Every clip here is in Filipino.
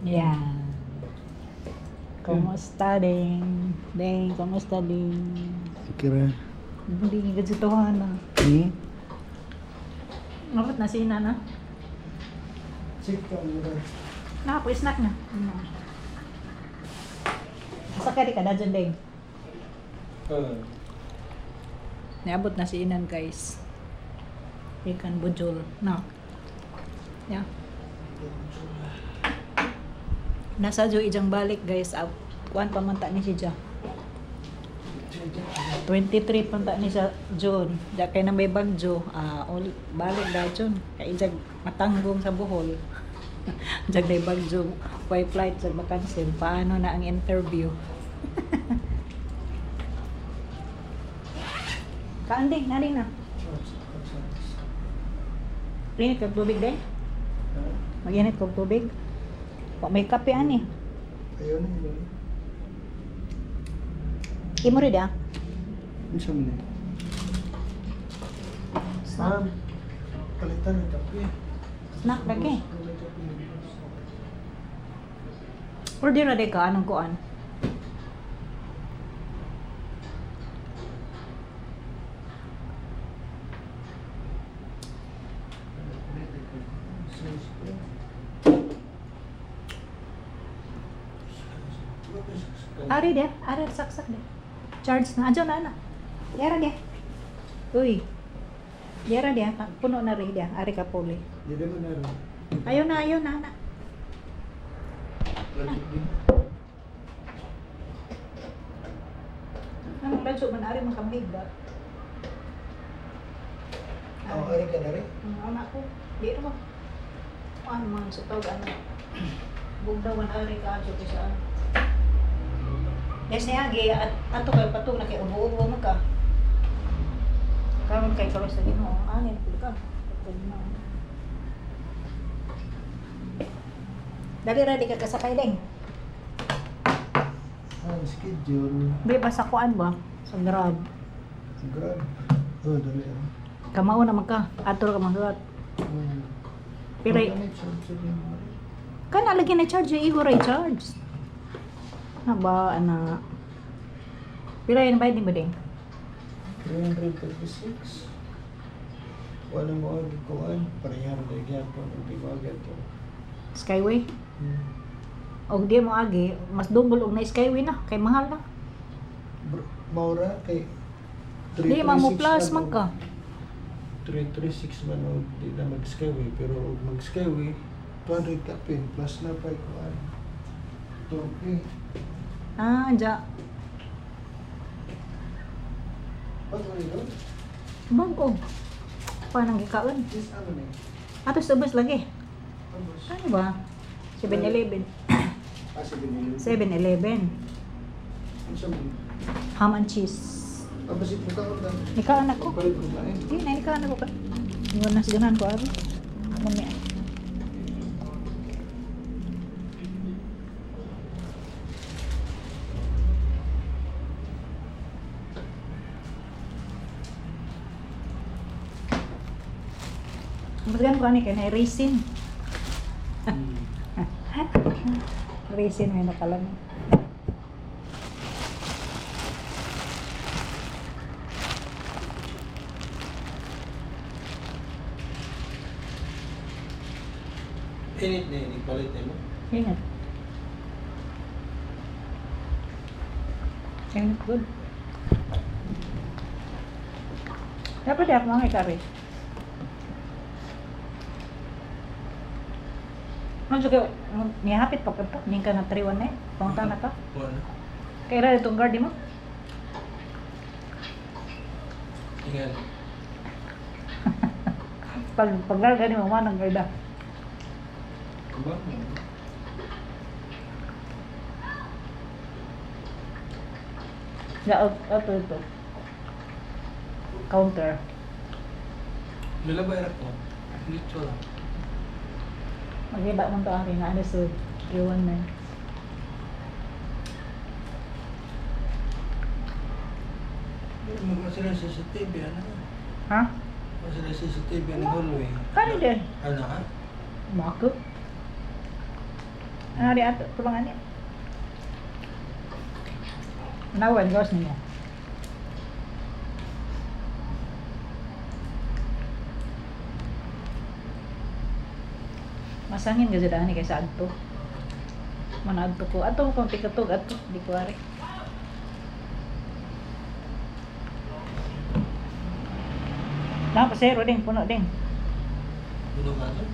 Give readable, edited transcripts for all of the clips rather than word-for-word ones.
Yan. Kumusta, Ding? Ding, kumusta, Ding? Kira. Hindi nga gajituhan na. Ngapot na sina na? Check ka muna. Nakapo, snack na. Asa ka di ka na dyan, Ding? Naabot na si Inan, guys. Ikan bujol. No. Yeah. Nasa jo ijang balik, guys. Kuan pamanta ni siya. 23 panta ni sa June. Da kay na may bagyo. Balik da June. Kay ijag matanggong sa Bohol. Jag may bagyo. Why flight sa makancel. Paano na ang interview? Kaanding, nari na. Rinit kag tubig din? Mag-init kag tubig? May kape ani. Ayun. Imo rin ah. Ano siya muna? Snack. Palitan ng kape. Snack lagi. Order na di ka, anong kuan? Ari dia, ari saksak deh. Charge na aja na. Yara dia. Uy. Yara dia, puno na rin dia. Ari ka puli. Di naman na rin. Ayaw na, na. Lagit din. Ang lanso man ari makamig ba? Ay ka na rin? Ang anak ko, di rin mo. Ano man sa tawag, ano? Bugdawan ari ka, so kisa. Yes niya, at ato kay patong na kay ubo-ubo mo ka. Karon kay karos sa Ginoo, angin pud ka. Dali ra di ka kasakay ding. Schedule. Bi ba sa kuan ba? Sa Grab. Grab. Oh, dali. Kamao naman ka, ato ka magsuot. Pero kana lagi na charge yung igor ay charge. Na ba ana? Pila yan bayad ni ba ding? 336. Wala mo ang kuhaan. Parehar na gyapon ang biwagan to. Skyway. Og di mo agi, mas double og na Skyway na kay mahal na. Maura kay Di mo plus man ka. 336 man o di na mag-skyway pero mag-skyway 200 ka pin plus na pa kuhaan. Okay. Ja. Pag mo nito? Bago. Panang gikaon. Yes, ano na Ato subos lagi. Tapos, Ano ba? 7-Eleven. 7-Eleven. 7-Eleven. Ano siya mo? Ham and cheese. Tapos ito ka ko dahil. Ikaw anak ko. Palit ko na eh. Di na ikaw anak ko ka. Ngon nas ganan ko abi. Mami. Masgan ko ani kay na racing. Racing may nakalan. Init na yun, palit na mo. Ingat. Ingat good. Dapat dia mga ikari. Ano juga nihapit pa pa ning ka na triwan na pangta na ka. Wala. Kaya ra itong guard mo. Tingnan. Pag guard ka ni mo manang guarda. Kumang mo. Ya ito. Counter. Lula ba erak mo? Dito lang. Magiba mo to ang rin ano so triwan na. Magmasira sa CCTV, ano? Ha? Masira sa CCTV, ano hallway? Kano din? Ano ka? Mako. Ano di ato tubangan ni? Nawan gawas niya. Masangin ka sa daan kay sa adto. Manadto ko. Ato kung tikatog ato di ko ari. Na pasero ding puno ding. Ano ka to?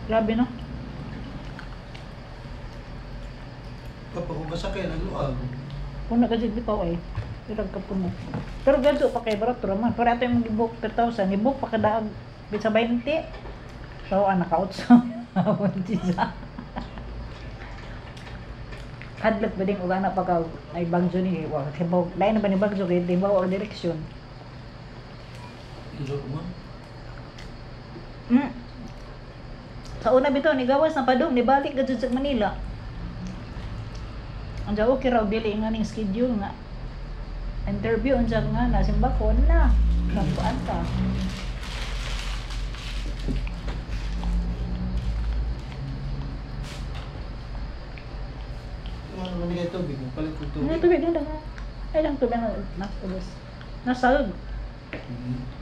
Grabe no. Kapag kayo nagluag. Puno ka jud bitaw ay. Pero ka puno. Pero gadto pa kay barato raman. Pero ato yung mag-book 3,000, i-book pa kada sa 20. So naka-out sa sa. Hadlok ba ding ugana pagka ay bagyo ni wa kibaw. Lain na ba ni bagyo kay di ba ang direksyon. Joke mo? Mm. Sa una bitaw ni gawas na padung ni balik gadto sa Manila. Anja okay raw dili nga ning schedule nga. Interview unsa nga na simbakon na. Nagpuan ka. Ano naman niya tubig? Palit ko Ano tubig. tubig na nga. Ay lang tubig na ubos. Nasag. Mhm.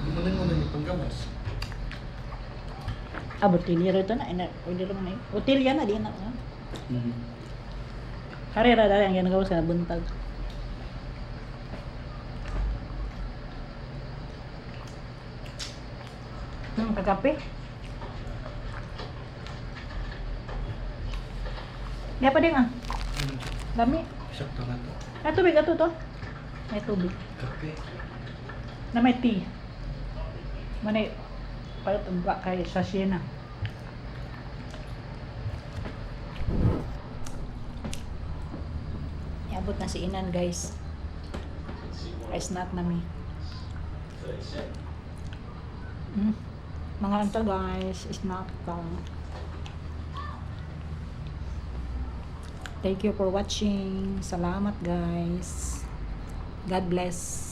Di mo na yung panggawas. Ah, botilya ito na. Ina, pwede rin na. Botilya na, di na. Karera dali ang ginagawa sa buntag. Kakape. Di pa din ah. Dami. Sakto na to. May tubig ato to. May tubig. Kape. Na may tea. Manay palit ang ba kay sachet na. Iabot na si Inan guys. Ay snack na mi. Mga anta guys, snack ka. Thank you for watching. Salamat guys. God bless.